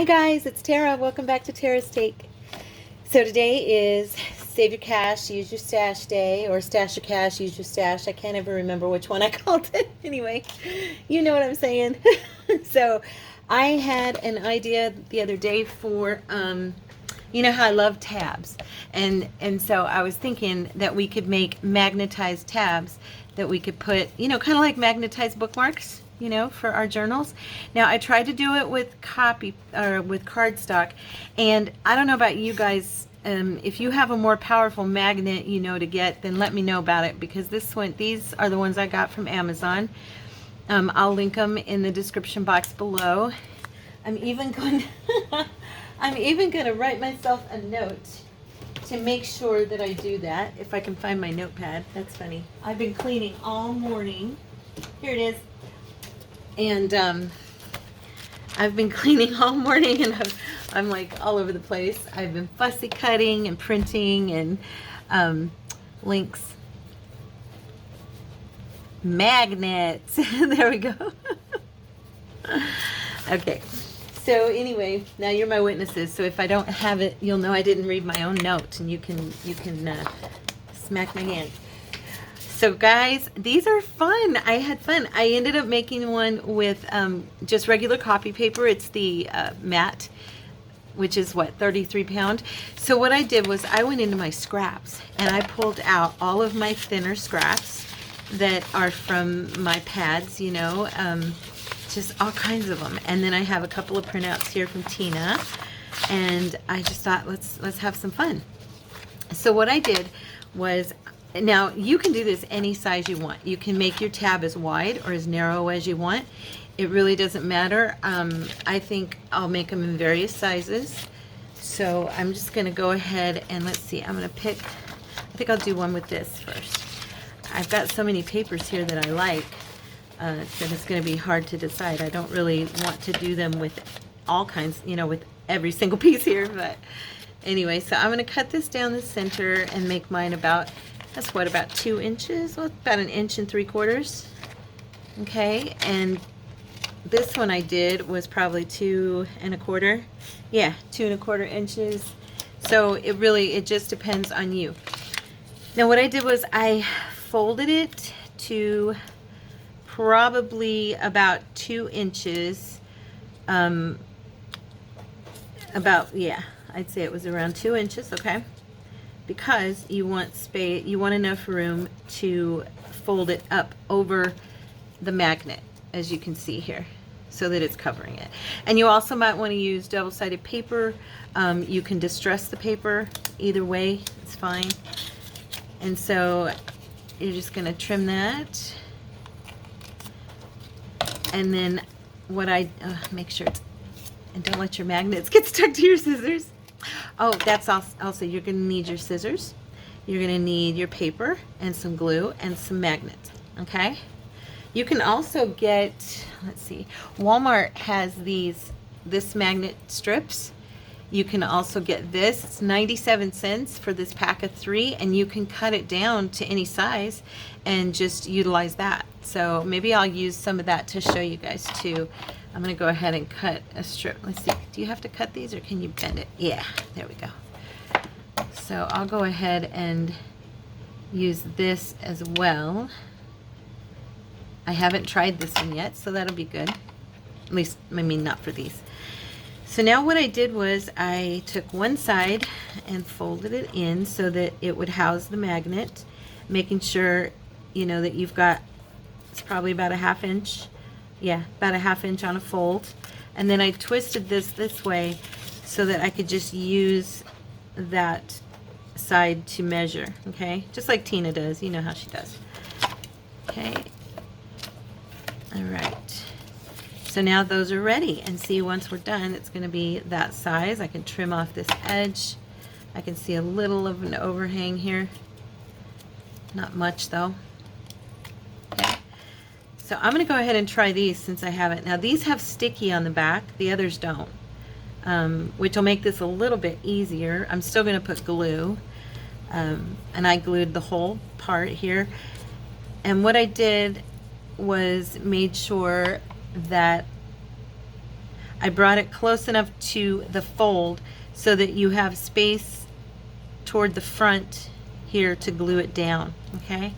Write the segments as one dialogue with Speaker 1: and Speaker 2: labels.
Speaker 1: Hi guys, it's Tara. Welcome back to Tara's Take. So today is Save Your Cash, Use Your Stash Day, or Stash Your Cash, Use Your Stash. I can't ever remember which one I called it. Anyway, you know what I'm saying. So I had an idea the other day for, you know how I love tabs. And so I was thinking that we could make magnetized tabs that we could put, you know, kind of like magnetized bookmarks, you know, for our journals. Now I tried to do it with cardstock, and I don't know about you guys. If you have a more powerful magnet, you know, to get, then let me know about it, because these are the ones I got from Amazon. I'll link them in the description box below. I'm even going to write myself a note to make sure that I do that, if I can find my notepad. That's funny. I've been cleaning all morning. Here it is. And I've been cleaning all morning, and I'm like all over the place. I've been fussy cutting and printing and links. Magnets. There we go. Okay. So anyway, now you're my witnesses. So if I don't have it, you'll know I didn't read my own note, and you can smack my hand. So guys, these are fun. I had fun. I ended up making one with just regular copy paper. It's the matte, which is what, 33 pound. So what I did was I went into my scraps and I pulled out all of my thinner scraps that are from my pads, you know, just all kinds of them. And then I have a couple of printouts here from Tina, and I just thought, let's have some fun. So what I did was, now you can do this any size you want. You can make your tab as wide or as narrow as you want. It really doesn't matter. I think I'll make them in various sizes. So I'm just going to go ahead and let's see. I'm going to pick, I think I'll do one with this first. I've got so many papers here that I like that it's going to be hard to decide. I don't really want to do them with all kinds, you know, with every single piece here. But anyway, so I'm going to cut this down the center and make mine about, that's what, about 2 inches? Well, about 1 3/4. Okay, and this one I did was probably 2 1/4. Yeah, 2 1/4 inches. So it just depends on you. Now what I did was I folded it to probably about 2 inches. Yeah, I'd say it was around 2 inches. Okay. Because you want space, you want enough room to fold it up over the magnet, as you can see here, so that it's covering it. And you also might want to use double-sided paper. You can distress the paper. Either way, it's fine. And so you're just going to trim that. And then what make sure it's, and don't let your magnets get stuck to your scissors. Oh, that's also, you're going to need your scissors, you're going to need your paper and some glue and some magnets. Okay, you can also get, let's see, Walmart has this magnet strips. You can also get this. It's 97 cents for this pack of 3, and you can cut it down to any size and just utilize that. So maybe I'll use some of that to show you guys too. I'm going to go ahead and cut a strip. Let's see. Do you have to cut these, or can you bend it? Yeah, there we go. So I'll go ahead and use this as well. I haven't tried this one yet, so that'll be good. At least, I mean, not for these. So now what I did was I took one side and folded it in so that it would house the magnet, making sure, you know, that you've got, it's probably about a 1/2 inch. Yeah, about a 1/2 inch on a fold. And then I twisted this way so that I could just use that side to measure. Okay, just like Tina does. You know how she does. Okay. All right. So now those are ready, and see, once we're done, it's going to be that size. I can trim off this edge. I can see a little of an overhang here. Not much though. Okay. So I'm going to go ahead and try these since I haven't. Now these have sticky on the back, the others don't, which will make this a little bit easier. I'm still going to put glue, and I glued the whole part here. And what I did was made sure that I brought it close enough to the fold so that you have space toward the front here to glue it down, okay?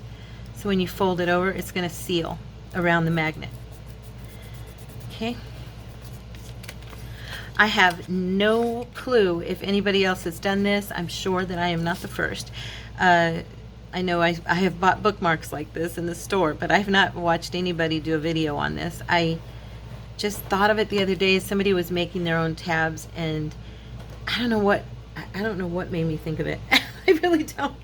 Speaker 1: So when you fold it over, it's going to seal around the magnet. Okay. I have no clue if anybody else has done this. I'm sure that I am not the first. I know I have bought bookmarks like this in the store, but I have not watched anybody do a video on this. I just thought of it the other day. Somebody was making their own tabs, and I don't know what made me think of it. I really don't.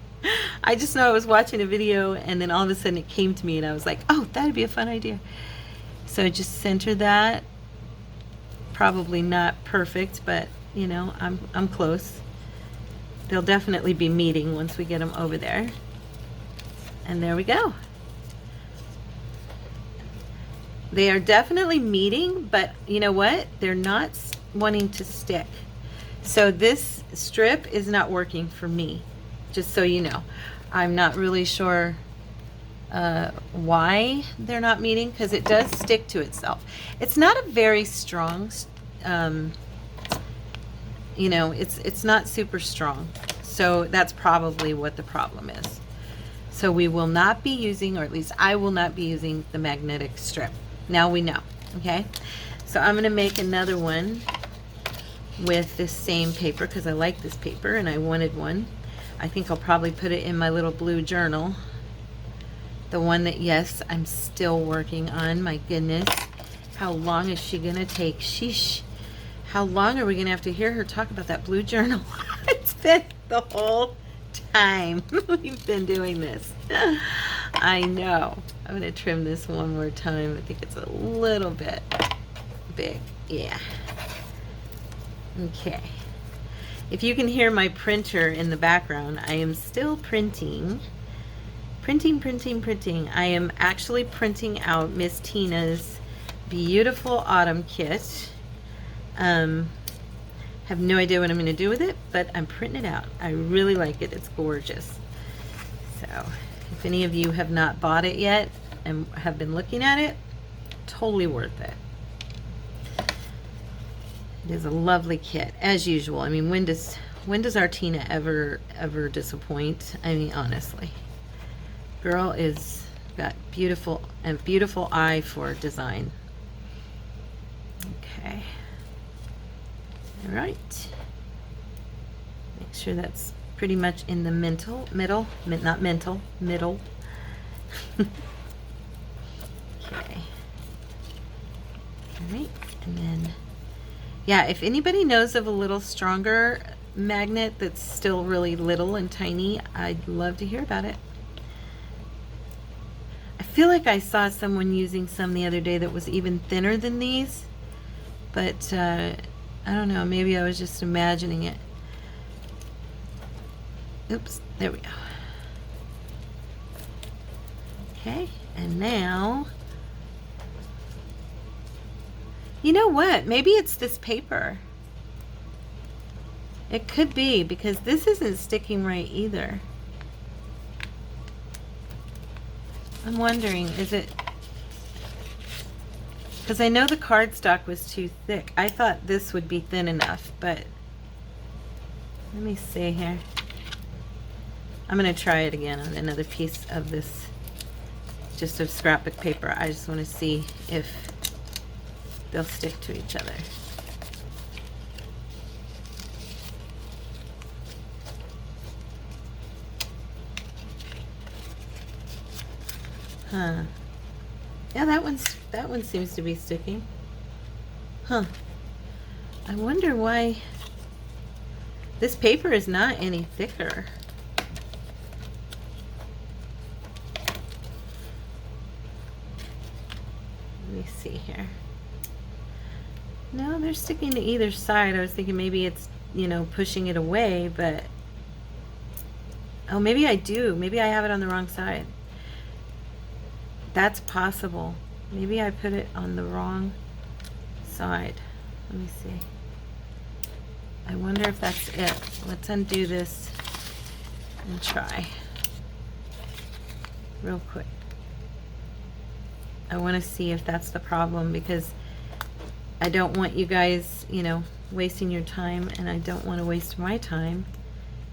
Speaker 1: I just know I was watching a video, and then all of a sudden it came to me, and I was like, oh, that'd be a fun idea. So I just center that. Probably not perfect, but you know, I'm close. They'll definitely be meeting once we get them over there. And there we go. They are definitely meeting, but you know what? They're not wanting to stick. So this strip is not working for me, just so you know. I'm not really sure why they're not meeting, because it does stick to itself. It's not a very strong, you know, it's not super strong. So that's probably what the problem is. So we will not be using, or at least I will not be using, the magnetic strip. Now we know, okay? So I'm gonna make another one with this same paper because I like this paper and I wanted one. I think I'll probably put it in my little blue journal. The one that, yes, I'm still working on. My goodness. How long is she gonna take? Sheesh. How long are we gonna have to hear her talk about that blue journal? It's been the whole time we've been doing this. I know. I'm gonna trim this one more time. I think it's a little bit big. Yeah. Okay. If you can hear my printer in the background, I am still printing. Printing. I am actually printing out Miss Tina's beautiful autumn kit. Have no idea what I'm going to do with it, but I'm printing it out. I really like it. It's gorgeous. So if any of you have not bought it yet and have been looking at it, totally worth it. It is a lovely kit, as usual. I mean, when does our Tina ever disappoint? I mean, honestly. Girl is got beautiful eye for design. Okay. All right. Make sure that's pretty much in the middle. Okay. All right, and then, yeah, if anybody knows of a little stronger magnet that's still really little and tiny, I'd love to hear about it. I feel like I saw someone using some the other day that was even thinner than these, but I don't know, maybe I was just imagining it. Oops, there we go. Okay, and now, you know what? Maybe it's this paper. It could be, because this isn't sticking right either. I'm wondering, is it, because I know the cardstock was too thick. I thought this would be thin enough, but let me see here. I'm going to try it again on another piece of this, just of scrapbook paper. I just want to see if they'll stick to each other. Huh. Yeah, that one seems to be sticking. Huh. I wonder why this paper is not any thicker. Let me see here. No, they're sticking to either side. I was thinking maybe it's, you know, pushing it away, but oh, maybe I do. Maybe I have it on the wrong side. That's possible. Maybe I put it on the wrong side. Let me see. I wonder if that's it. Let's undo this and try real quick. I want to see if that's the problem, because I don't want you guys, you know, wasting your time, and I don't want to waste my time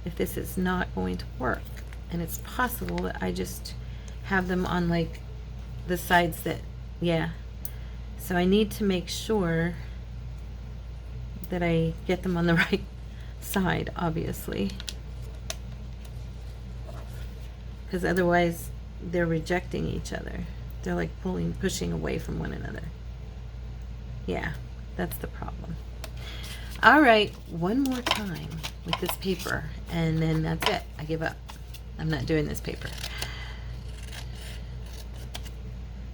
Speaker 1: if this is not going to work. And it's possible that I just have them on like the sides that, yeah. So I need to make sure that I get them on the right side, obviously, because otherwise they're rejecting each other. They're like pushing away from one another. Yeah, that's the problem. All right, one more time with this paper, and then that's it. I give up. I'm not doing this paper.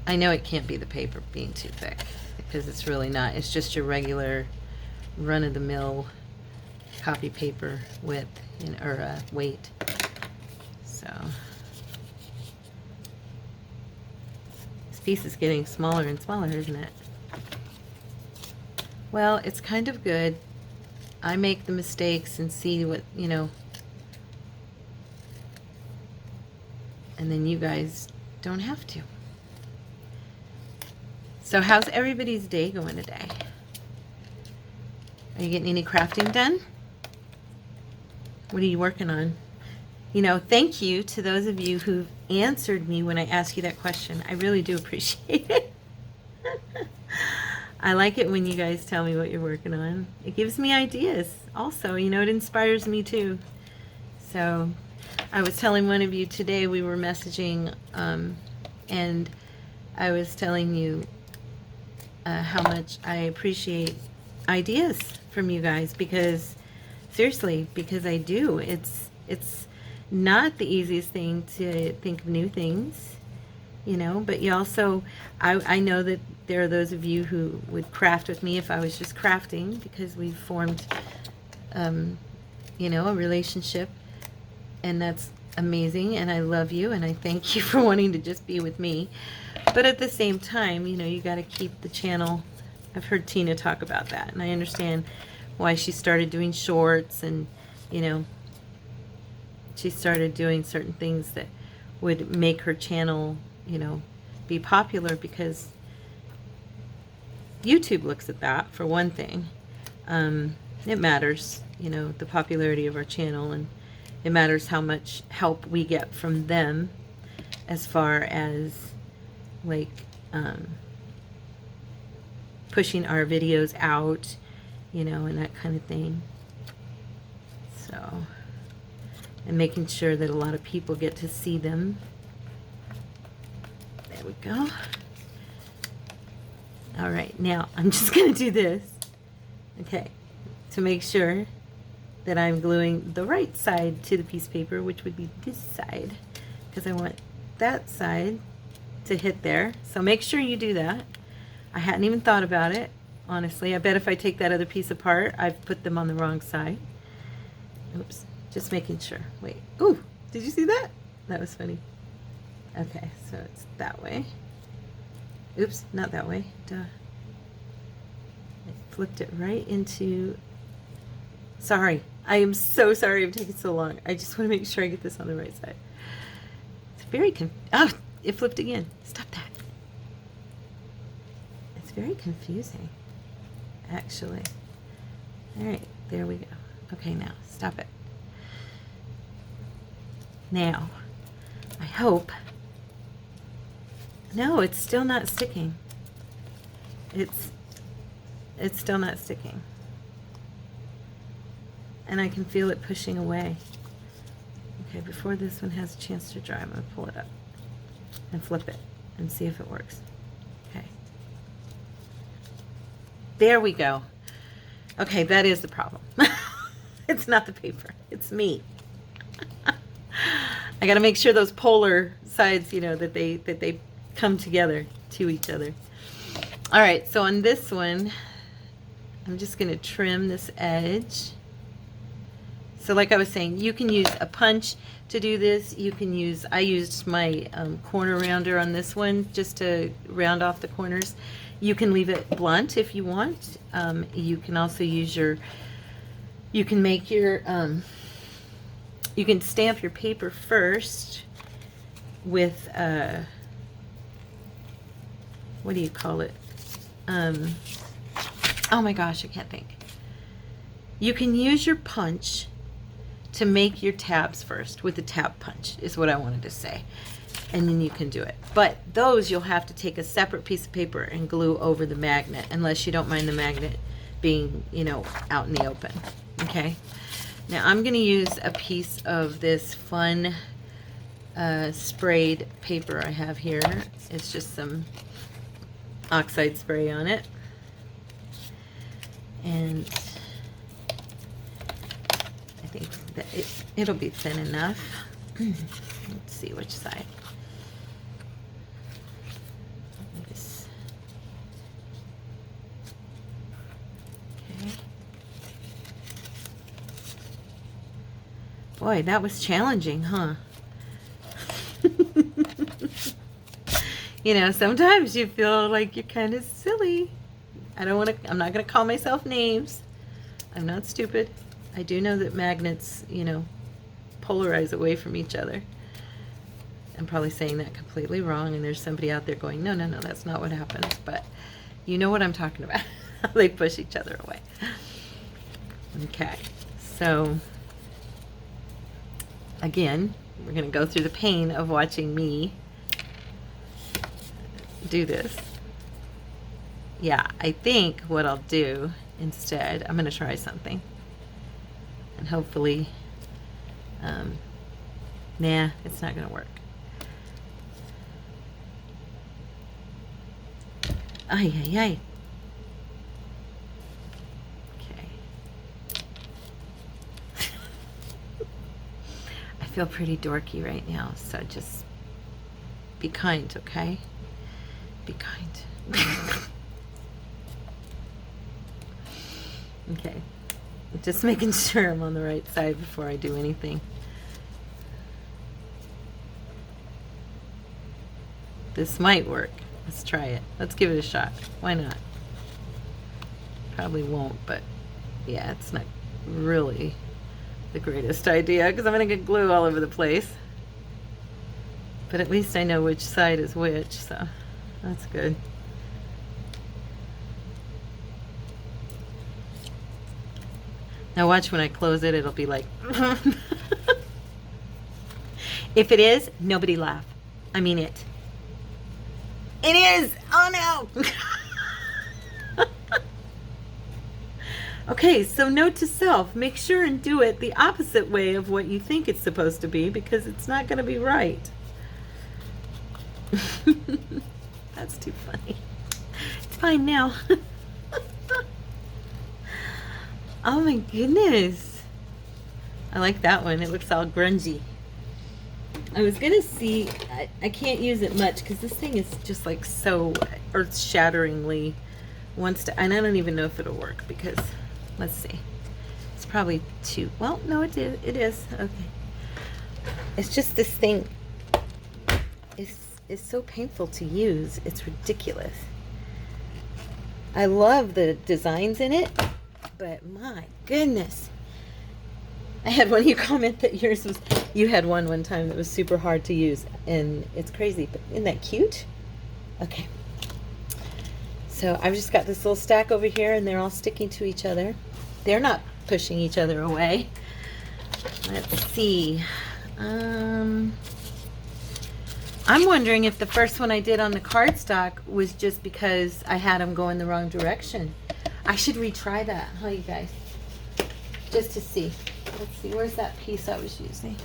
Speaker 1: I know it can't be the paper being too thick, because it's really not. It's just your regular run-of-the-mill copy paper width, or weight. So this piece is getting smaller and smaller, isn't it? Well, it's kind of good. I make the mistakes and see what, you know, and then you guys don't have to. So how's everybody's day going today? Are you getting any crafting done? What are you working on? You know, thank you to those of you who've answered me when I ask you that question. I really do appreciate it. I like it when you guys tell me what you're working on. It gives me ideas also, you know, it inspires me too. So I was telling one of you today, we were messaging, and I was telling you how much I appreciate ideas from you guys, because seriously, because I do. It's not the easiest thing to think of new things, you know, but you also, I know that there are those of you who would craft with me if I was just crafting, because we've formed, you know, a relationship, and that's amazing, and I love you, and I thank you for wanting to just be with me. But at the same time, you know, you got to keep the channel. I've heard Tina talk about that, and I understand why she started doing shorts, and, you know, she started doing certain things that would make her channel, you know, be popular, because YouTube looks at that, for one thing. It matters, you know, the popularity of our channel, and it matters how much help we get from them as far as, like, pushing our videos out, you know, and that kind of thing. So, and making sure that a lot of people get to see them. There we go. All right, now I'm just going to do this, okay, to make sure that I'm gluing the right side to the piece of paper, which would be this side, because I want that side to hit there. So make sure you do that. I hadn't even thought about it, honestly. I bet if I take that other piece apart, I've put them on the wrong side. Oops, just making sure. Wait, ooh, did you see that? That was funny. Okay, so it's that way. Oops, not that way. Duh. I flipped it right into... Sorry. I am so sorry I'm taking so long. I just want to make sure I get this on the right side. It's very oh, it flipped again. Stop that. It's very confusing, actually. All right, there we go. Okay, now, stop it. Now, I hope... No, it's still not sticking. It's still not sticking. And I can feel it pushing away. Okay, before this one has a chance to dry, I'm going to pull it up and flip it and see if it works. Okay. There we go. Okay, that is the problem. It's not the paper. It's me. I got to make sure those polar sides, you know, that they come together to each other. All right, so on this one, I'm just going to trim this edge. So like I was saying, you can use a punch to do this. You can use, I used my corner rounder on this one just to round off the corners. You can leave it blunt if you want. You can also use your, you can make your, you can stamp your paper first with, what do you call it? Oh my gosh, I can't think. You can use your punch to make your tabs first with the tab punch is what I wanted to say. And then you can do it. But those you'll have to take a separate piece of paper and glue over the magnet, unless you don't mind the magnet being, you know, out in the open. Okay? Now I'm going to use a piece of this fun sprayed paper I have here. It's just some oxide spray on it. And I think that it'll be thin enough. Let's see which side. Okay. Boy, that was challenging, huh? You know, sometimes you feel like you're kind of silly. I'm not going to call myself names. I'm not stupid. I do know that magnets, you know, polarize away from each other. I'm probably saying that completely wrong, and there's somebody out there going, no, that's not what happens. But you know what I'm talking about. They push each other away. Okay, so again, we're going to go through the pain of watching me do this. Yeah, I think what I'll do instead, I'm going to try something. And hopefully, nah, it's not going to work. Ay, ay, ay. Okay. I feel pretty dorky right now, so just be kind, okay? Be kind. Okay, just making sure I'm on the right side before I do anything. This might work. Let's try it. Let's give it a shot. Why not? Probably won't, but yeah, it's not really the greatest idea because I'm going to get glue all over the place. But at least I know which side is which, so that's good. Now watch when I close it, it'll be like... If it is, nobody laugh. I mean it. It is! Oh no! Okay, so note to self, make sure and do it the opposite way of what you think it's supposed to be, because it's not going to be right. That's too funny. It's fine now. Oh my goodness. I like that one. It looks all grungy. I was going to see, I can't use it much because this thing is just like so earth-shatteringly wants to, and I don't even know if it'll work because, let's see. It's probably too, well, no, it is. Okay. It's just this thing is so painful to use. It's ridiculous. I love the designs in it. But my goodness, I had one of you comment that yours was, you had one time that was super hard to use, and it's crazy, but isn't that cute? Okay, so I've just got this little stack over here, and they're all sticking to each other. They're not pushing each other away. Let's see. I'm wondering if the first one I did on the cardstock was just because I had them going the wrong direction. I should retry that, huh, you guys? Just to see. Let's see, where's that piece I was using?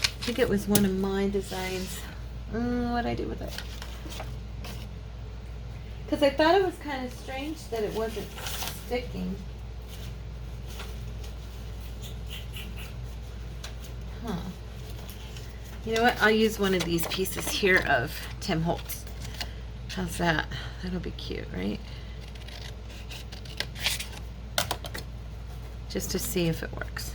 Speaker 1: I think it was one of my designs. What'd I do with it? Because I thought it was kind of strange that it wasn't sticking. Huh. You know what? I'll use one of these pieces here of Tim Holtz. How's that? That'll be cute, right? Just to see if it works.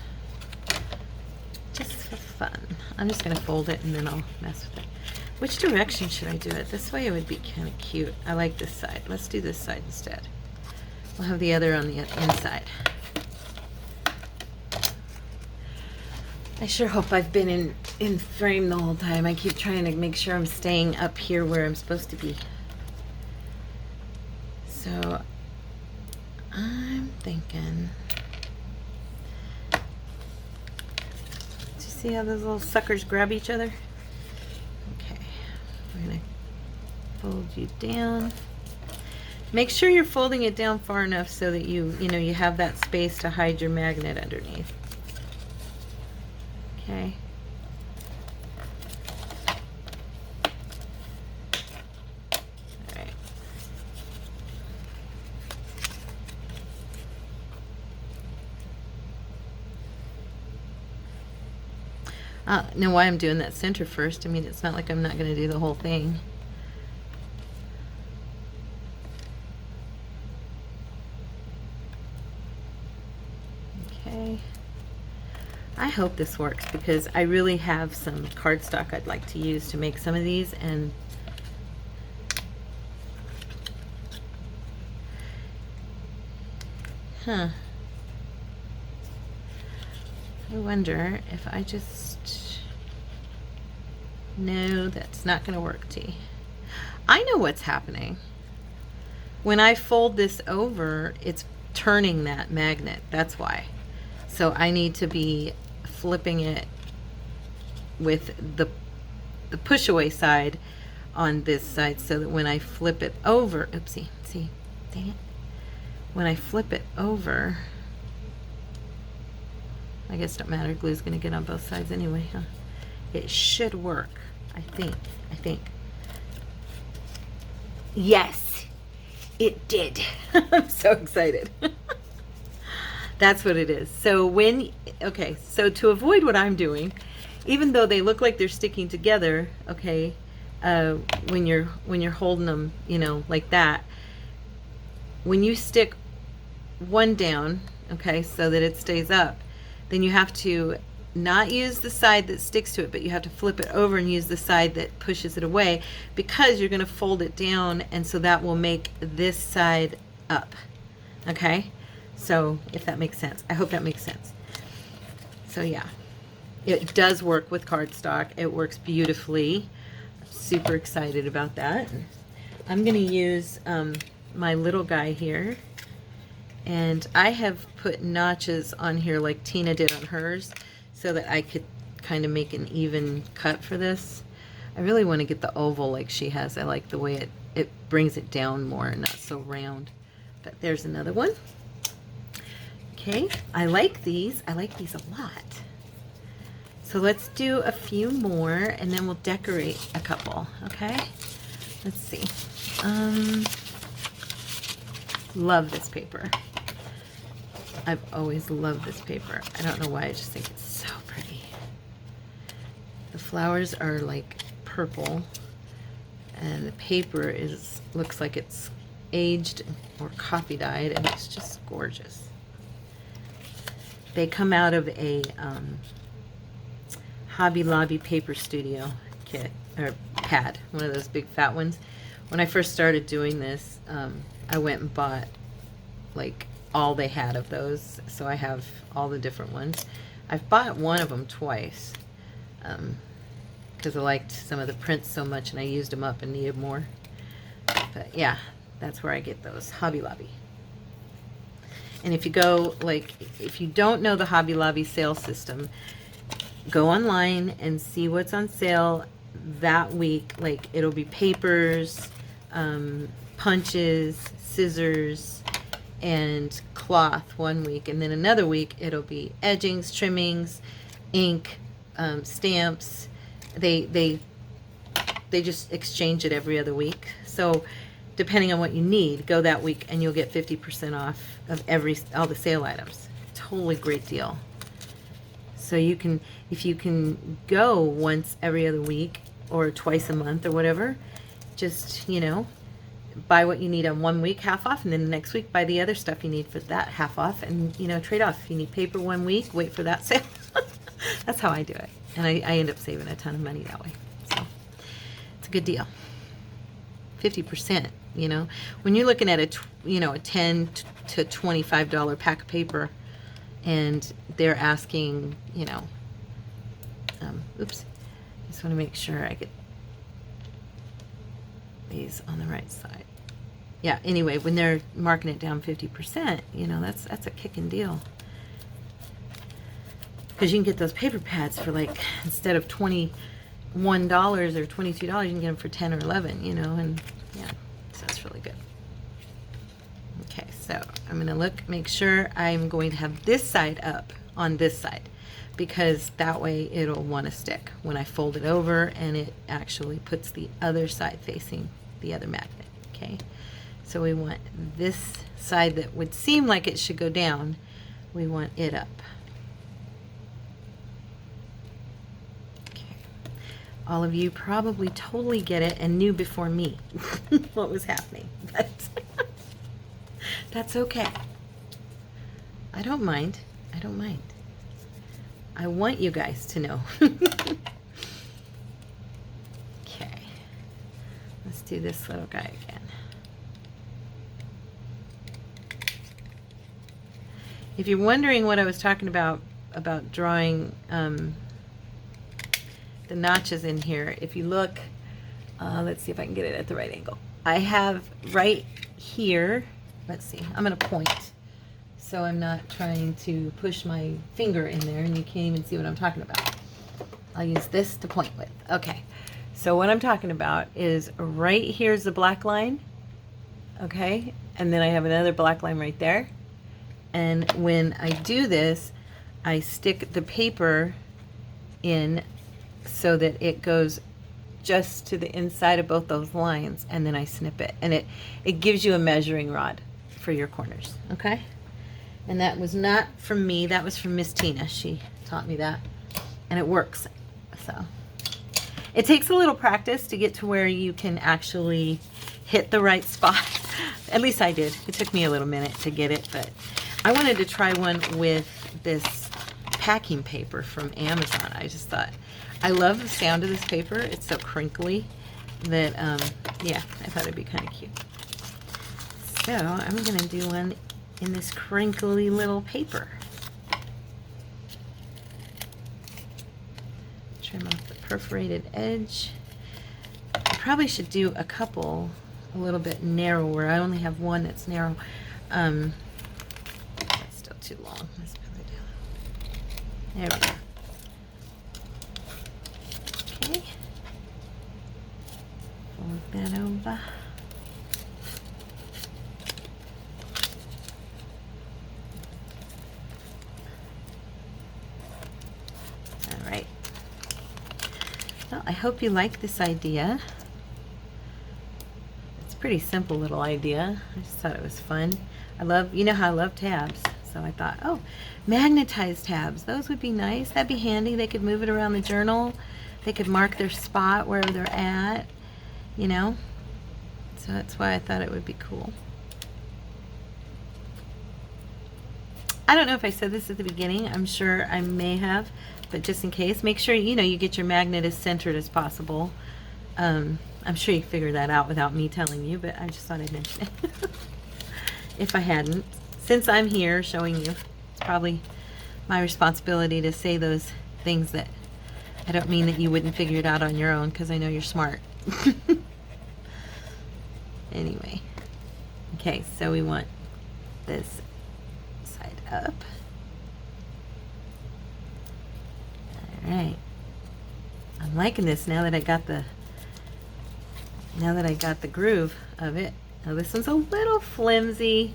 Speaker 1: Just for fun. I'm just going to fold it and then I'll mess with it. Which direction should I do it? This way it would be kind of cute. I like this side. Let's do this side instead. We'll have the other on the inside. I sure hope I've been in frame the whole time. I keep trying to make sure I'm staying up here where I'm supposed to be. So thinking. Do you see how those little suckers grab each other? Okay, we're gonna fold you down. Make sure you're folding it down far enough so that you have that space to hide your magnet underneath. Okay. All right. Know why I'm doing that center first. I mean, it's not like I'm not going to do the whole thing. Okay. I hope this works because I really have some cardstock I'd like to use to make some of these, and I wonder if I just... No, that's not going to work, T. I know what's happening. When I fold this over, it's turning that magnet. That's why. So I need to be flipping it with the push away side on this side so that when I flip it over, oopsie, see, dang it. When I flip it over, I guess it don't matter, glue's gonna get on both sides anyway, huh? It should work, I think. Yes, it did. I'm so excited. That's what it is. So okay, so to avoid what I'm doing, even though they look like they're sticking together, okay, when you're holding them, like that, when you stick one down, okay, so that it stays up, then you have to not use the side that sticks to it, but you have to flip it over and use the side that pushes it away, because you're going to fold it down, and so that will make this side up. Okay, so if that makes sense, I hope that makes sense. So yeah, it does work with cardstock. It works beautifully. I'm super excited about that. I'm going to use my little guy here, and I have put notches on here like Tina did on hers, so that I could kind of make an even cut for this. I really want to get the oval like she has. I like the way it brings it down more and not so round. But there's another one. Okay, I like these. I like these a lot. So let's do a few more and then we'll decorate a couple, okay? Let's see. Love this paper. I've always loved this paper. I don't know why, I just think it's so pretty. The flowers are like purple, and the paper looks like it's aged or coffee dyed, and it's just gorgeous. They come out of a Hobby Lobby Paper Studio kit, or pad, one of those big fat ones. When I first started doing this, I went and bought like all they had of those, so I have all the different ones. I've bought one of them twice because I liked some of the prints so much and I used them up and needed more. But yeah, that's where I get those, Hobby Lobby. And if you go, like, if you don't know the Hobby Lobby sale system, go online and see what's on sale that week. Like, it'll be papers, punches, scissors, and cloth one week, and then another week it'll be edgings, trimmings, ink, stamps. They just exchange it every other week. So depending on what you need, go that week and you'll get 50% off of all the sale items. Totally great deal. So you can, if you can go once every other week or twice a month or whatever, just, buy what you need on one week, half off, and then the next week buy the other stuff you need for that, half off, and trade off. If you need paper one week, wait for that sale. That's how I do it, and I end up saving a ton of money that way. So it's a good deal. 50%. When you're looking at a $10 to $25 pack of paper, and they're asking, oops, I just want to make sure I get these on the right side. yeah, anyway, when they're marking it down 50%, you know, that's a kicking deal. Because you can get those paper pads for like, instead of $21 or $22, you can get them for 10 or 11, you know, and yeah, so that's really good. Okay, so I'm going to look, make sure I'm going to have this side up on this side, because that way it'll want to stick when I fold it over, and it actually puts the other side facing the other magnet. Okay, so we want this side that would seem like it should go down, we want it up. Okay, all of you probably totally get it and knew before me what was happening, but that's okay. I don't mind. I don't mind. I want you guys to know. Okay. Let's do this little guy again. If you're wondering what I was talking about drawing the notches in here, if you look, let's see if I can get it at the right angle. I have right here, let's see, I'm going to point, so I'm not trying to push my finger in there and you can't even see what I'm talking about. I'll use this to point with. Okay, so what I'm talking about is right here's the black line, okay, and then I have another black line right there, and when I do this, I stick the paper in so that it goes just to the inside of both those lines, and then I snip it, and it gives you a measuring rod for your corners. Okay, and that was not from me, that was from Miss Tina. She taught me that, and it works. So it takes a little practice to get to where you can actually hit the right spot. At least I did. It took me a little minute to get it, but I wanted to try one with this packing paper from Amazon. I just thought, I love the sound of this paper. It's so crinkly that, yeah, I thought it'd be kind of cute. So I'm going to do one in this crinkly little paper. Trim off the perforated edge. I probably should do a couple a little bit narrower. I only have one that's narrow. That's still too long. Let's put it down. There we go. Okay. Fold that over. All right. Well, I hope you like this idea. It's a pretty simple little idea. I just thought it was fun. I love, you know how I love tabs. So I thought, oh, magnetized tabs. Those would be nice. That'd be handy. They could move it around the journal. They could mark their spot wherever they're at, you know. So that's why I thought it would be cool. I don't know if I said this at the beginning. I'm sure I may have, but just in case, make sure you get your magnet as centered as possible. I'm sure you figure that out without me telling you, but I just thought I'd mention it. If I hadn't, since I'm here showing you, it's probably my responsibility to say those things that I don't mean that you wouldn't figure it out on your own, because I know you're smart. Anyway, okay, so we want this side up. All right, I'm liking this now that I got the groove of it. Now this one's a little flimsy.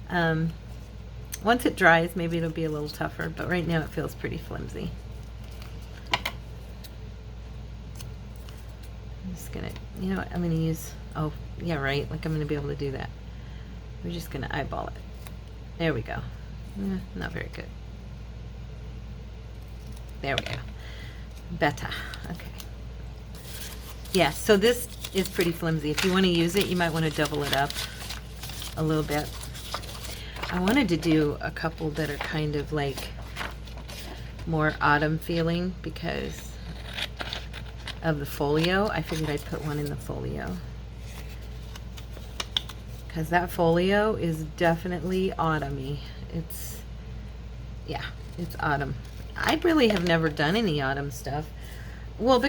Speaker 1: Once it dries, maybe it'll be a little tougher, but right now it feels pretty flimsy. I'm just gonna, you know what, I'm gonna use, oh, yeah, right, like I'm gonna be able to do that. We're just gonna eyeball it. There we go. Not very good. There we go. Better. Okay. Yeah, so this is pretty flimsy. If you want to use it, you might want to double it up a little bit. I wanted to do a couple that are kind of like more autumn feeling because of the folio. I figured I'd put one in the folio, because that folio is definitely autumny. It's, yeah, it's autumn. I really have never done any autumn stuff. Well,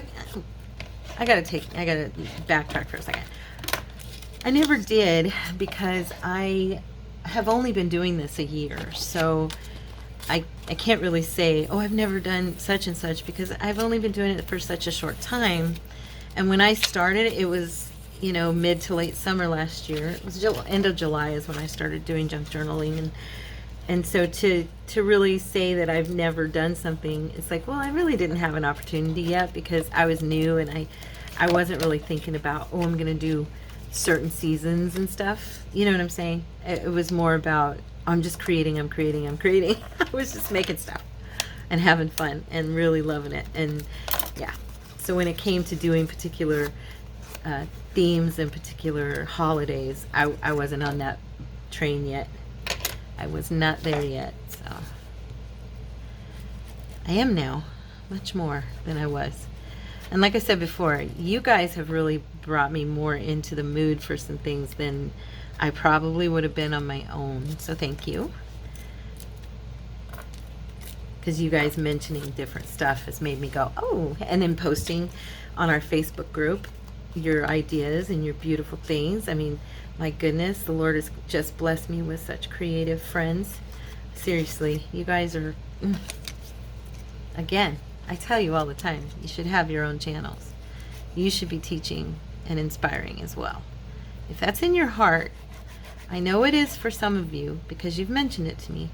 Speaker 1: I gotta backtrack for a second. I never did because I have only been doing this a year. So I can't really say, oh, I've never done such and such because I've only been doing it for such a short time. And when I started, it was, you know, mid to late summer last year. It was end of July is when I started doing junk journaling. And so to really say that I've never done something, it's like, well, I really didn't have an opportunity yet because I was new and I wasn't really thinking about, oh, I'm going to do certain seasons and stuff. You know what I'm saying? It was more about, I'm just creating, I'm creating. I was just making stuff and having fun and really loving it. And yeah, so when it came to doing particular themes and particular holidays, I wasn't on that train yet. I was not there yet, so I am now, much more than I was. And like I said before, you guys have really brought me more into the mood for some things than I probably would have been on my own. So thank you. Because you guys mentioning different stuff has made me go, oh, and then posting on our Facebook group your ideas and your beautiful things. I mean, my goodness, the Lord has just blessed me with such creative friends. Seriously, you guys are, again, I tell you all the time, you should have your own channels. You should be teaching and inspiring as well. If that's in your heart, I know it is for some of you because you've mentioned it to me.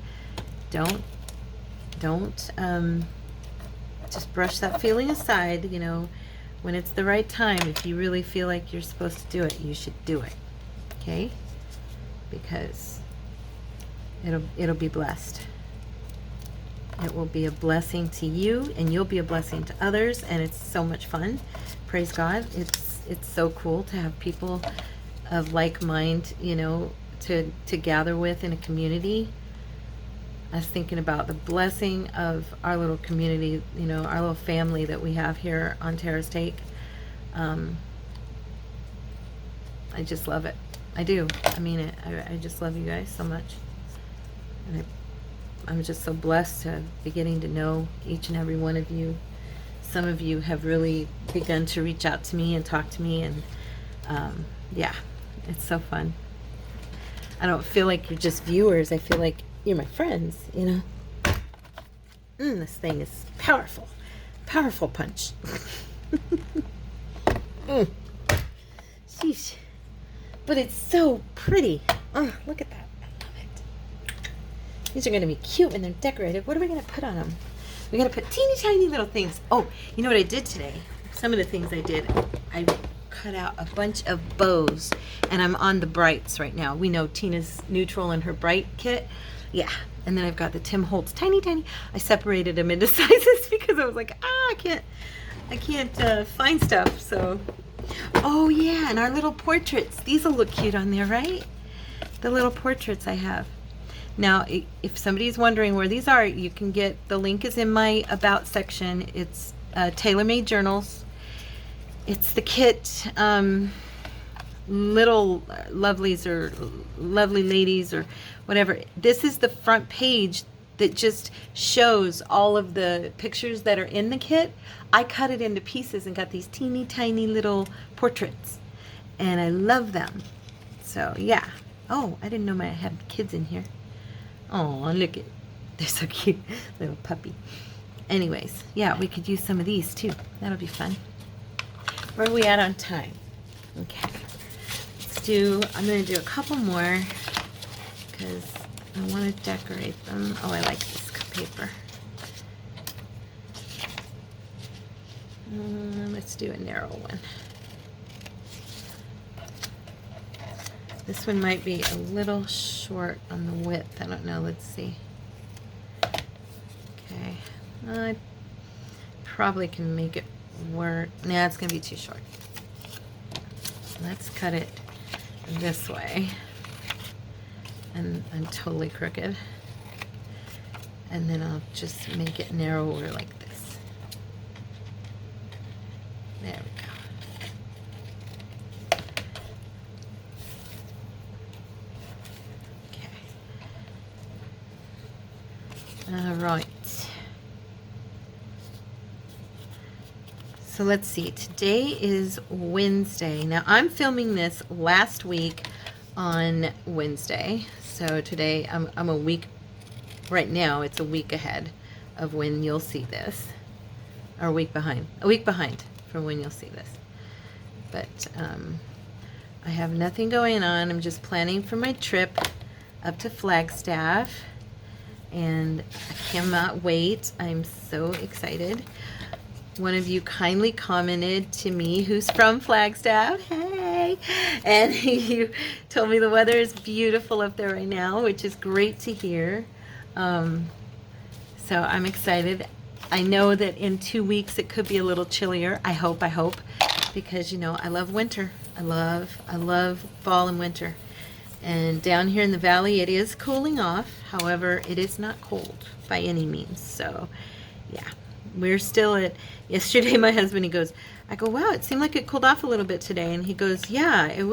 Speaker 1: Don't just brush that feeling aside. You know, when it's the right time, if you really feel like you're supposed to do it, you should do it. Okay? Because it'll be blessed. It will be a blessing to you, and you'll be a blessing to others, and it's so much fun. Praise God. It's so cool to have people of like mind, you know, to gather with in a community. I was thinking about the blessing of our little community, you know, our little family that we have here on Terrace Take. I just love it. I do. I mean it. I just love you guys so much. And I'm just so blessed to be getting to know each and every one of you. Some of you have really begun to reach out to me and talk to me, and yeah, it's so fun. I don't feel like you're just viewers. I feel like you're my friends, you know. This thing is powerful. Powerful punch. Sheesh. But it's so pretty. Oh, look at that. I love it. These are going to be cute when they're decorated. What are we going to put on them? We're going to put teeny tiny little things. Oh, you know what I did today? Some of the things I did, I cut out a bunch of bows, and I'm on the brights right now. We know Tina's neutral and her bright kit. Yeah. And then I've got the Tim Holtz tiny. I separated them into sizes because I was like, I can't find stuff. So, oh yeah, and our little portraits. These will look cute on there, right? The little portraits I have. Now, if somebody's wondering where these are, you can get, the link is in my About section. It's Tailor-Made Journals. It's the kit, Little Lovelies or Lovely Ladies or whatever. This is the front page that just shows all of the pictures that are in the kit. I cut it into pieces and got these teeny tiny little portraits, and I love them. So yeah. Oh, I didn't know I had kids in here. Oh, look at, they're so cute. Little puppy. Anyways, yeah, we could use some of these too. That'll be fun. Where are we at on time? Okay. I'm going to do a couple more because I want to decorate them. Oh, I like this paper. Let's do a narrow one. This one might be a little short on the width. I don't know. Let's see. Okay. I probably can make it work. Nah, it's going to be too short. Let's cut it this way. And I'm totally crooked. And then I'll just make it narrower like this. There we go. Okay. All right. So let's see, today is Wednesday. Now I'm filming this last week on Wednesday. So today I'm a week, right now it's a week ahead of when you'll see this. Or a week behind from when you'll see this. But I have nothing going on. I'm just planning for my trip up to Flagstaff. And I cannot wait. I'm so excited. One of you kindly commented to me, who's from Flagstaff, hey, and you told me the weather is beautiful up there right now, which is great to hear. So I'm excited. I know that in 2 weeks it could be a little chillier. I hope, because you know I love winter. I love fall and winter. And down here in the valley, it is cooling off. However, it is not cold by any means. So, yeah. We're still at, yesterday my husband, he goes, I go, wow, it seemed like it cooled off a little bit today. And he goes, yeah, it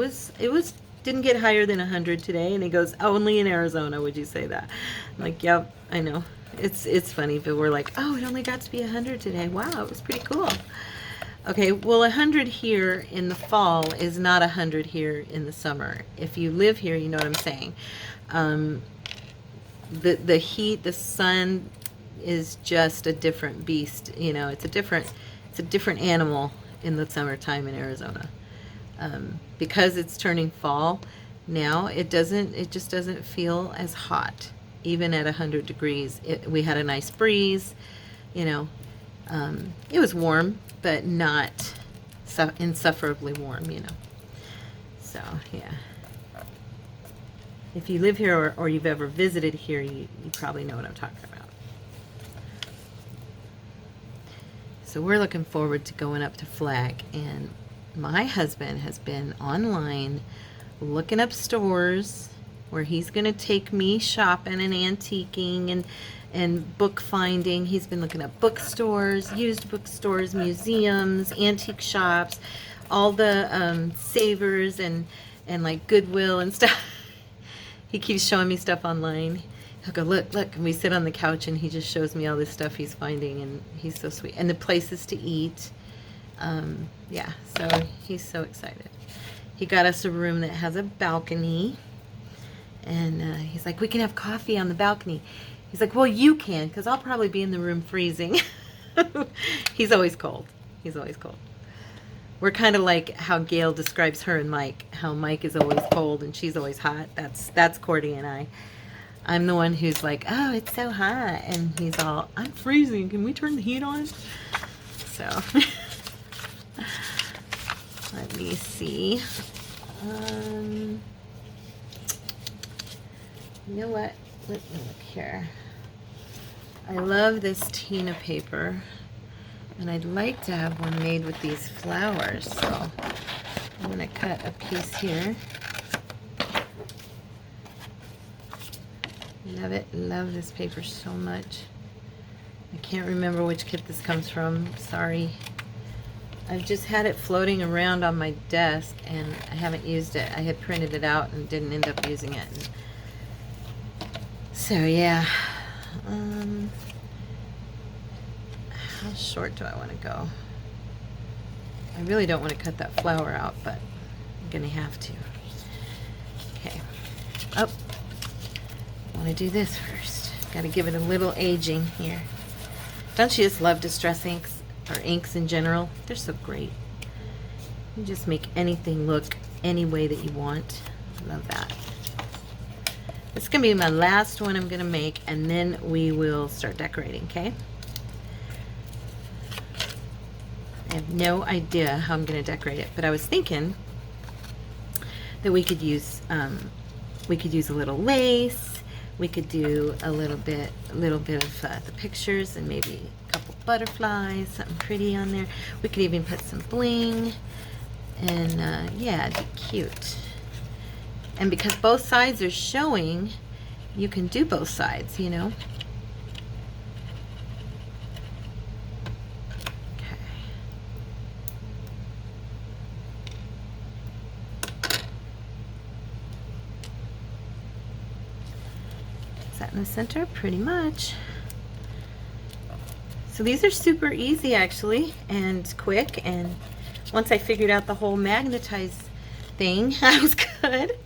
Speaker 1: didn't get higher than 100 today. And he goes, only in Arizona would you say that? I'm like, yep, I know. It's funny, but we're like, oh, it only got to be 100 today. Wow, it was pretty cool. Okay, well, 100 here in the fall is not 100 here in the summer. If you live here, you know what I'm saying. The heat, the sun is just a different beast. You know, it's a different animal in the summertime in Arizona. Because it's turning fall now, it just doesn't feel as hot, even at 100 degrees. We had a nice breeze, you know. It was warm, but not insufferably warm, you know. So, yeah. If you live here or you've ever visited here, you probably know what I'm talking about. So we're looking forward to going up to Flag, and my husband has been online looking up stores where he's going to take me shopping and antiquing and book finding. He's been looking up bookstores, used bookstores, museums, antique shops, all the savers and like Goodwill and stuff. He keeps showing me stuff online. He'll go, look, and we sit on the couch and he just shows me all this stuff he's finding, and he's so sweet. And the places to eat. Yeah, so he's so excited. He got us a room that has a balcony, and he's like, we can have coffee on the balcony. He's like, well, you can, because I'll probably be in the room freezing. He's always cold. He's always cold. We're kind of like how Gail describes her and Mike, how Mike is always cold and she's always hot. That's Cordy and I. I'm the one who's like, oh, it's so hot. And he's all, I'm freezing. Can we turn the heat on? So, let me see. You know what? Let me look here. I love this Tina paper. And I'd like to have one made with these flowers. So, I'm going to cut a piece here. Love it. Love this paper so much. I can't remember which kit this comes from. Sorry. I've just had it floating around on my desk and I haven't used it. I had printed it out and didn't end up using it. So yeah. How short do I want to go? I really don't want to cut that flower out, but I'm going to have to. Okay. Oh. I want to do this first. Got to give it a little aging here. Don't you just love distress inks or inks in general? They're so great. You just make anything look any way that you want. Love that. It's going to be my last one I'm going to make, and then we will start decorating, okay? I have no idea how I'm going to decorate it, but I was thinking that we could use a little lace. We could do a little bit of the pictures and maybe a couple butterflies, something pretty on there. We could even put some bling, and yeah, it'd be cute. And because both sides are showing, you can do both sides, you know. Okay. Is that in the center? Pretty much. So these are super easy actually, and quick, and once I figured out the whole magnetized thing, I was good.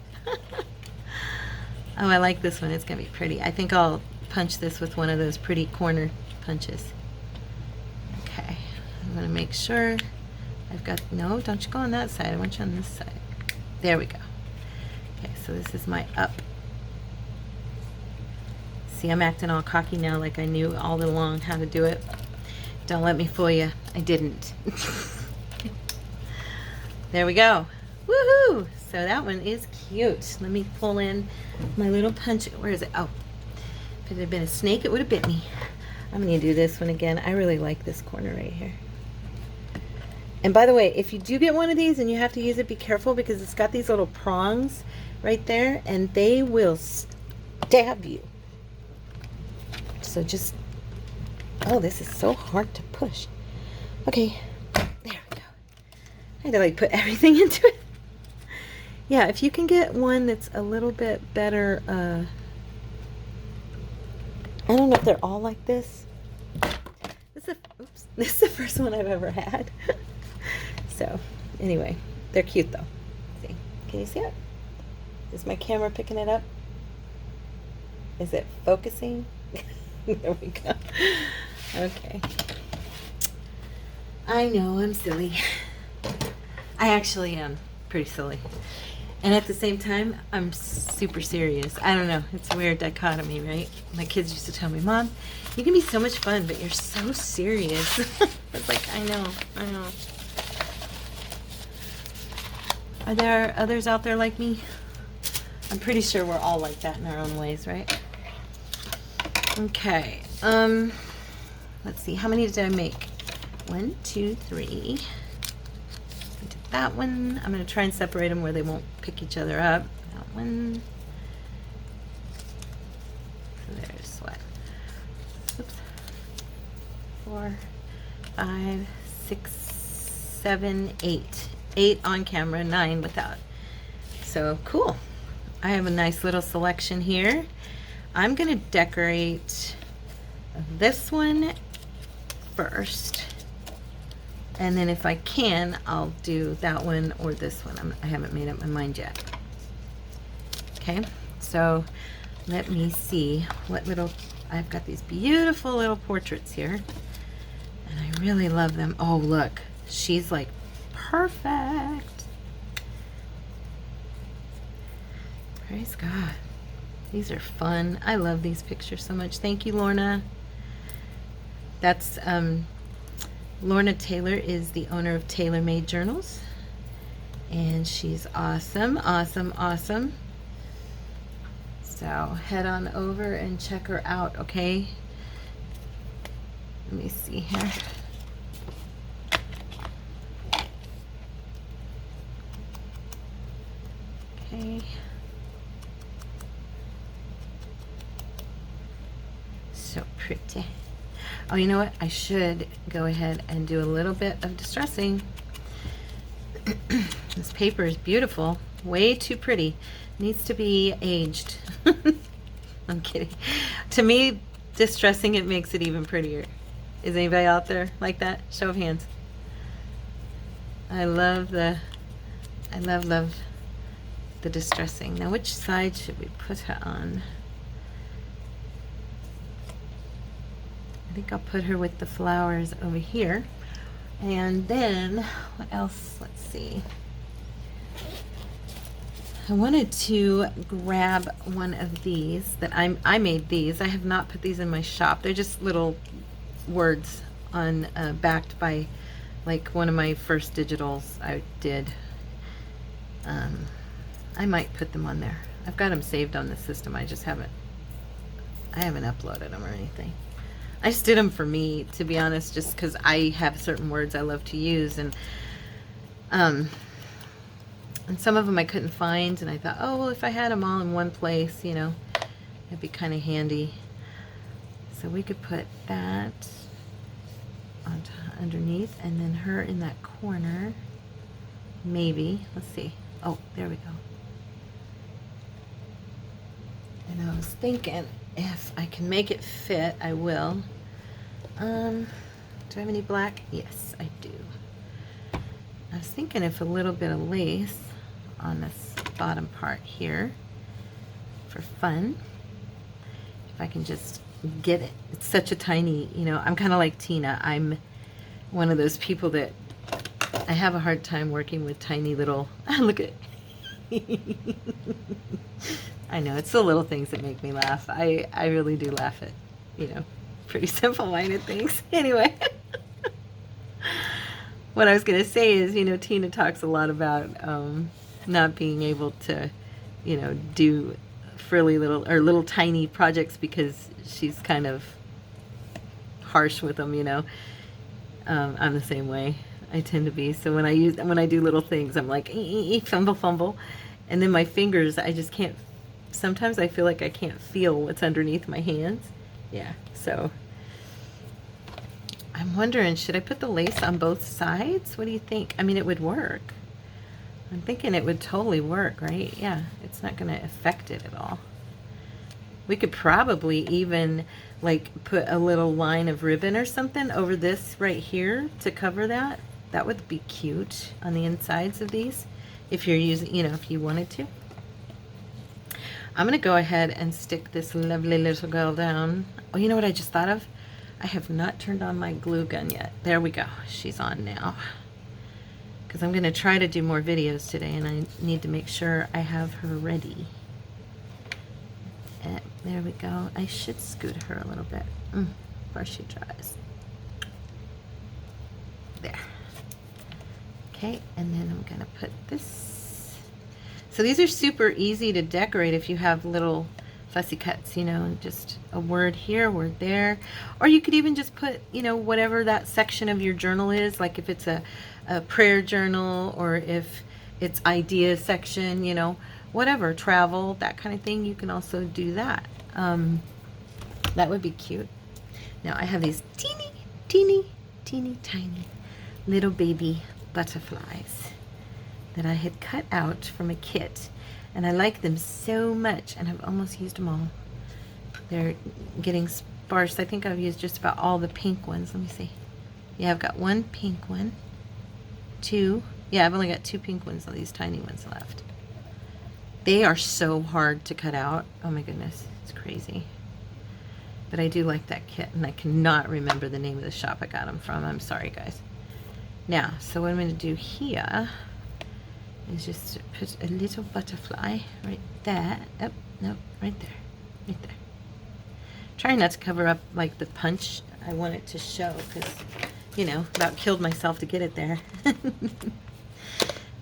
Speaker 1: Oh, I like this one. It's gonna be pretty. I think I'll punch this with one of those pretty corner punches. Okay, I'm gonna make sure I've got, no, don't you go on that side. I want you on this side. There we go. Okay, so this is my up. See, I'm acting all cocky now like I knew all along how to do it. Don't let me fool you. I didn't. There we go. Woohoo! So that one is cute. Let me pull in my little punch. Where is it? Oh, if it had been a snake, it would have bit me. I'm going to do this one again. I really like this corner right here. And by the way, if you do get one of these and you have to use it, be careful because it's got these little prongs right there and they will stab you. So just, oh, this is so hard to push. Okay, there we go. I had to like put everything into it. Yeah, if you can get one that's a little bit better, I don't know if they're all like this. This is the first one I've ever had. So, anyway, they're cute though. See, can you see it? Is my camera picking it up? Is it focusing? There we go. Okay. I know, I'm silly. I actually am pretty silly. And at the same time, I'm super serious. I don't know. It's a weird dichotomy, right? My kids used to tell me, Mom, you can be so much fun, but you're so serious. It's like, I know. Are there others out there like me? I'm pretty sure we're all like that in our own ways, right? Okay. Let's see. How many did I make? 1, 2, 3. I did that one. I'm going to try and separate them where they won't pick each other up. That one. So there's what? Oops. 4, 5, 6, 7, 8. 8 on camera, 9 without. So cool. I have a nice little selection here. I'm going to decorate this one first. And then if I can, I'll do that one or this one. I haven't made up my mind yet. Okay, so let me see what little, I've got these beautiful little portraits here. And I really love them. Oh, look, she's like perfect. Praise God. These are fun. I love these pictures so much. Thank you, Lorna. That's, Lorna Taylor is the owner of Tailor Made Journals. And she's awesome, awesome, awesome. So head on over and check her out, okay? Let me see here. Okay. So pretty. Oh, you know what? I should go ahead and do a little bit of distressing. This paper is beautiful. Way too pretty. Needs to be aged. I'm kidding. To me, distressing it makes it even prettier. Is anybody out there like that? Show of hands. I love the distressing. Now, which side should we put her on? I think I'll put her with the flowers over here. And then, what else? Let's see. I wanted to grab one of these that I made these. I have not put these in my shop. They're just little words on backed by like one of my first digitals I did. I might put them on there. I've got them saved on the system. I haven't uploaded them or anything. I just did them for me, to be honest, just because I have certain words I love to use, and some of them I couldn't find, and I thought, oh, well, if I had them all in one place, you know, it'd be kind of handy. So we could put that on underneath, and then her in that corner, maybe. Let's see. Oh, there we go. And I was thinking, if I can make it fit, I will. Do I have any black? Yes, I do. I was thinking if a little bit of lace on this bottom part here for fun. If I can just get it. It's such a tiny, you know, I'm kind of like Tina. I'm one of those people that I have a hard time working with tiny little, look at I know, it's the little things that make me laugh. I really do laugh at, you know, pretty simple-minded things. Anyway, what I was going to say is, you know, Tina talks a lot about not being able to, you know, do frilly little tiny projects because she's kind of harsh with them, you know. I'm the same way. I tend to be. So when I do little things, I'm like fumble, and then my fingers, I just can't. Sometimes I feel like I can't feel what's underneath my hands. Yeah. So I'm wondering, should I put the lace on both sides? What do you think? I mean, it would work. I'm thinking it would totally work, right? Yeah. It's not going to affect it at all. We could probably even like put a little line of ribbon or something over this right here to cover that. That would be cute on the insides of these if you're using, you know, if you wanted to. I'm going to go ahead and stick this lovely little girl down. Oh, you know what I just thought of? I have not turned on my glue gun yet. There we go. She's on now. Because I'm going to try to do more videos today, and I need to make sure I have her ready. There we go. I should scoot her a little bit before she dries. There. Okay, and then I'm going to put this. So these are super easy to decorate if you have little fussy cuts, you know, just a word here, a word there. Or you could even just put, you know, whatever that section of your journal is, like if it's a prayer journal or if it's idea section, you know, whatever, travel, that kind of thing. You can also do that. That would be cute. Now I have these teeny tiny little baby butterflies that I had cut out from a kit, and I like them so much, and I've almost used them all. They're getting sparse. I think I've used just about all the pink ones. Let me see. Yeah, I've got one pink one, two. Yeah, I've only got two pink ones of these tiny ones left. They are so hard to cut out. Oh my goodness, it's crazy. But I do like that kit, and I cannot remember the name of the shop I got them from. I'm sorry, guys. Now, so what I'm going to do here is just put a little butterfly right there. Oh, no, right there. Right there. Trying not to cover up like the punch. I want it to show because, you know, about killed myself to get it there.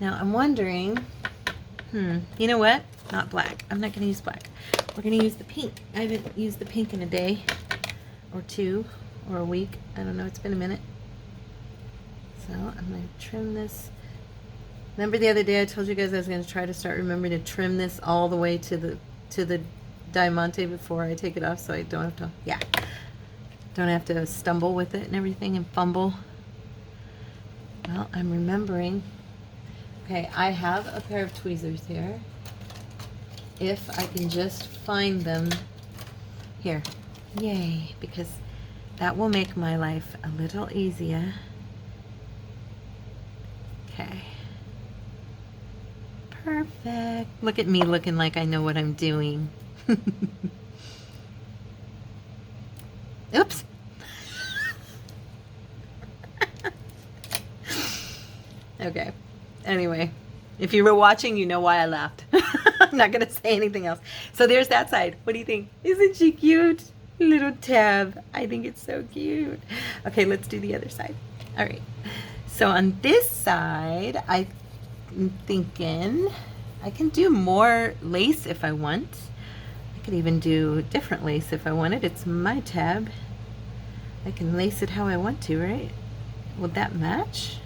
Speaker 1: Now, I'm wondering, you know what? Not black. I'm not going to use black. We're going to use the pink. I haven't used the pink in a day or two or a week. I don't know. It's been a minute. So I'm going to trim this. Remember the other day I told you guys I was going to try to start remembering to trim this all the way to the diamante before I take it off, so I don't have to, don't have to stumble with it and everything and fumble. Well, I'm remembering. Okay, I have a pair of tweezers here. If I can just find them here. Yay, because that will make my life a little easier. Okay. Perfect. Look at me looking like I know what I'm doing. Oops. Okay. Anyway, if you were watching, you know why I laughed. I'm not going to say anything else. So there's that side. What do you think? Isn't she cute? Little tab. I think it's so cute. Okay, let's do the other side. All right. So on this side, I'm thinking I can do more lace if I want. I could even do different lace if I wanted. It's my tab. I can lace it how I want to, right? Would that match?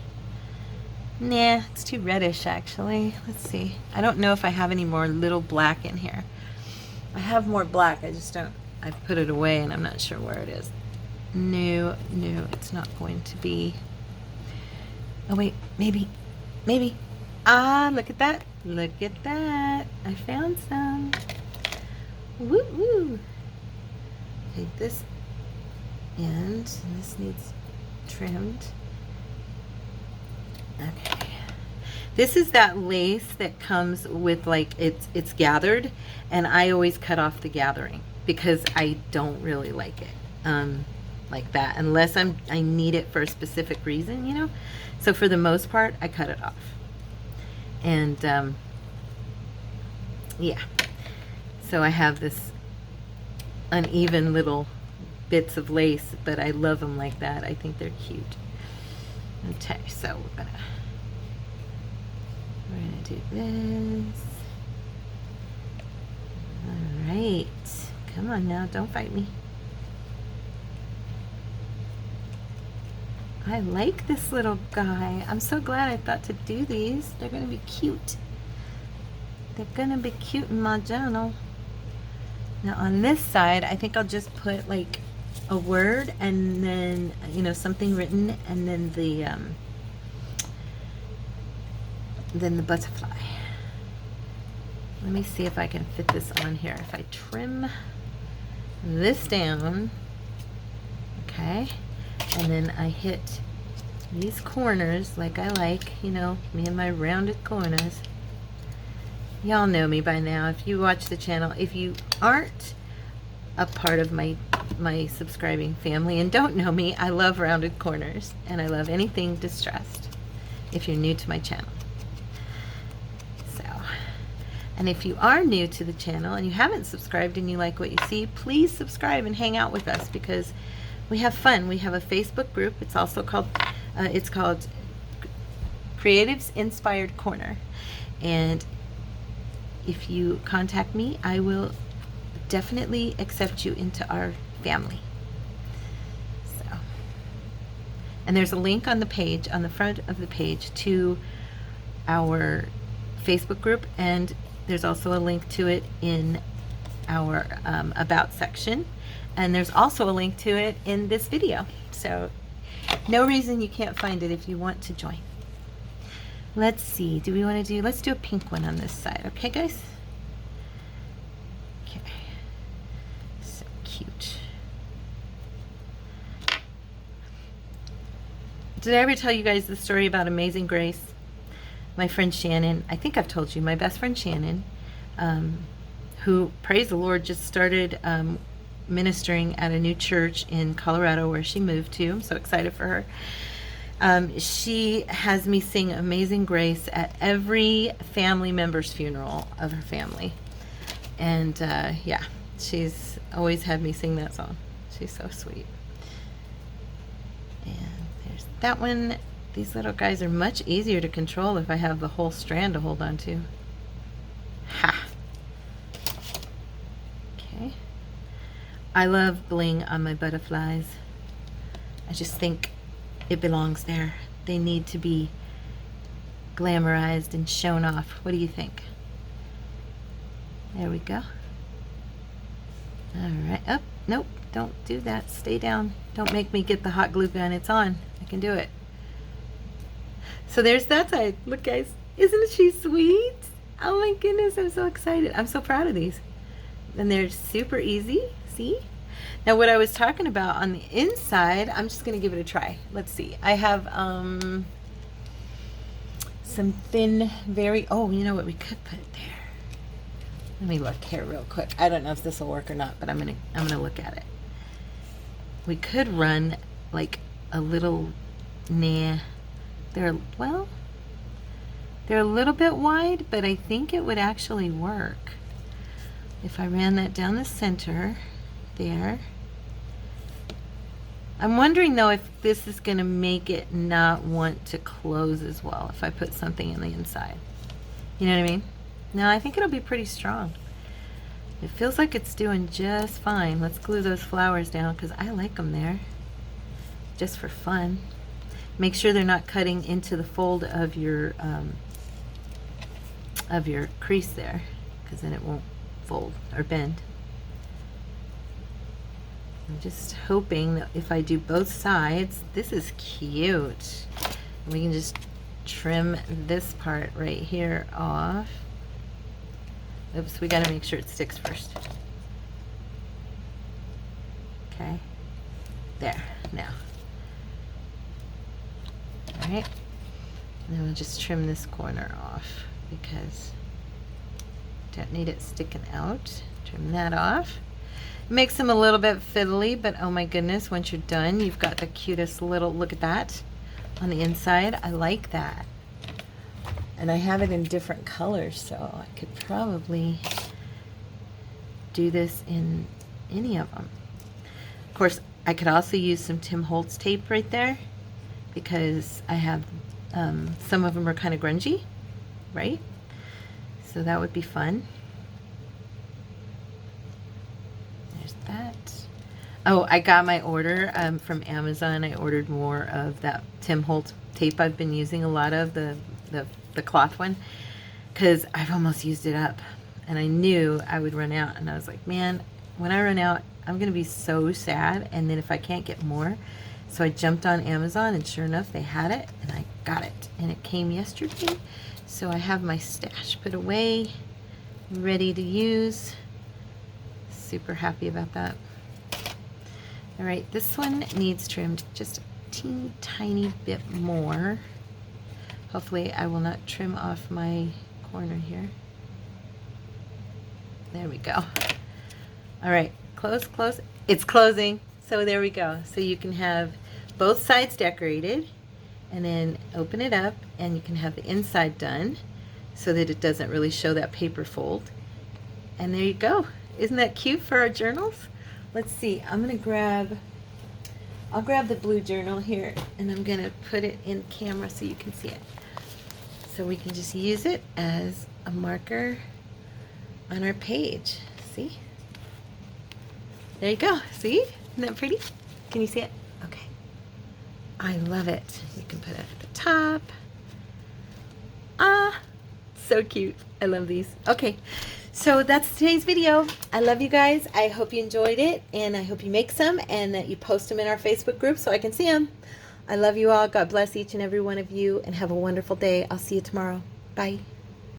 Speaker 1: Nah, it's too reddish actually. Let's see. I don't know if I have any more little black in here. I have more black, I just don't, I've put it away and I'm not sure where it is. No, it's not going to be. Oh wait, maybe. Ah, look at that. Look at that. I found some. Woo woo. Take this And this needs trimmed. Okay. This is that lace that comes with, like, it's gathered, and I always cut off the gathering because I don't really like it like that unless I need it for a specific reason, you know. So for the most part, I cut it off. And yeah, so I have this uneven little bits of lace, but I love them like that. I think they're cute. Okay, so we're gonna do this. All right, come on now, don't fight me. I like this little guy. I'm so glad I thought to do these. They're gonna be cute. They're gonna be cute in my journal. Now on this side, I think I'll just put like a word and then, you know, something written, and then the butterfly. Let me see if I can fit this on here. If I trim this down, okay, and then I hit these corners like I like, you know, me and my rounded corners. Y'all know me by now if you watch the channel. If you aren't a part of my subscribing family and don't know me, I love rounded corners and I love anything distressed if you're new to my channel. So, and if you are new to the channel and you haven't subscribed and you like what you see, please subscribe and hang out with us because we have fun. We have a Facebook group. It's also called Creatives Inspired Corner, and if you contact me, I will definitely accept you into our family. So, and there's a link on the page, on the front of the page, to our Facebook group, and there's also a link to it in our About section, and there's also a link to it in this video. So no reason you can't find it if you want to join. Let's see, do we want to do, let's do a pink one on this side, okay guys? Okay, so cute. Did I ever tell you guys the story about Amazing Grace? My friend Shannon, I think I've told you, my best friend Shannon, who, praise the Lord, just started ministering at a new church in Colorado where she moved to. I'm so excited for her. She has me sing Amazing Grace at every family member's funeral of her family. And yeah, she's always had me sing that song. She's so sweet. And there's that one. These little guys are much easier to control if I have the whole strand to hold on to. Ha! Okay. I love bling on my butterflies. I just think it belongs there. They need to be glamorized and shown off. What do you think? There we go. All right. Oh, nope. Don't do that. Stay down. Don't make me get the hot glue gun. It's on. I can do it. So there's that side. Look, guys. Isn't she sweet? Oh my goodness. I'm so excited. I'm so proud of these. And they're super easy. See? Now what I was talking about on the inside, I'm just going to give it a try. Let's see. I have some thin, oh, you know what we could put there? Let me look here real quick. I don't know if this will work or not, but I'm going to look at it. We could run like a little, they're a little bit wide, but I think it would actually work if I ran that down the center there. I'm wondering though if this is going to make it not want to close as well if I put something in the inside. You know what I mean? No, I think it'll be pretty strong. It feels like it's doing just fine. Let's glue those flowers down because I like them there just for fun. Make sure they're not cutting into the fold of your crease there, because then it won't fold or bend. I'm just hoping that if I do both sides, this is cute. We can just trim this part right here off. Oops, we got to make sure it sticks first. Okay. There, now. All right, and then we'll just trim this corner off because don't need it sticking out. Trim that off. Makes them a little bit fiddly, but oh my goodness, once you're done, you've got the cutest little, look at that on the inside. I like that. And I have it in different colors, so I could probably do this in any of them. Of course, I could also use some Tim Holtz tape right there because I have some of them are kind of grungy, right? So that would be fun. There's that. Oh, I got my order from Amazon. I ordered more of that Tim Holtz tape I've been using a lot of, the cloth one, because I've almost used it up and I knew I would run out, and I was like, man, when I run out I'm gonna be so sad, and then if I can't get more. So I jumped on Amazon and sure enough they had it and I got it, and it came yesterday. So I have my stash put away, ready to use. Super happy about that. All right, this one needs trimmed just a teeny tiny bit more. Hopefully I will not trim off my corner here. There we go. All right, close, close. It's closing. So there we go. So you can have both sides decorated and then open it up and you can have the inside done so that it doesn't really show that paper fold. And there you go. Isn't that cute for our journals? Let's see. I'll grab the blue journal here and I'm gonna put it in camera so you can see it. So we can just use it as a marker on our page. See? There you go. See? Isn't that pretty? Can you see it? Okay. I love it. You can put it at the top. Ah, so cute. I love these. Okay, so that's today's video. I love you guys. I hope you enjoyed it, and I hope you make some and that you post them in our Facebook group so I can see them. I love you all. God bless each and every one of you, and have a wonderful day. I'll see you tomorrow. Bye.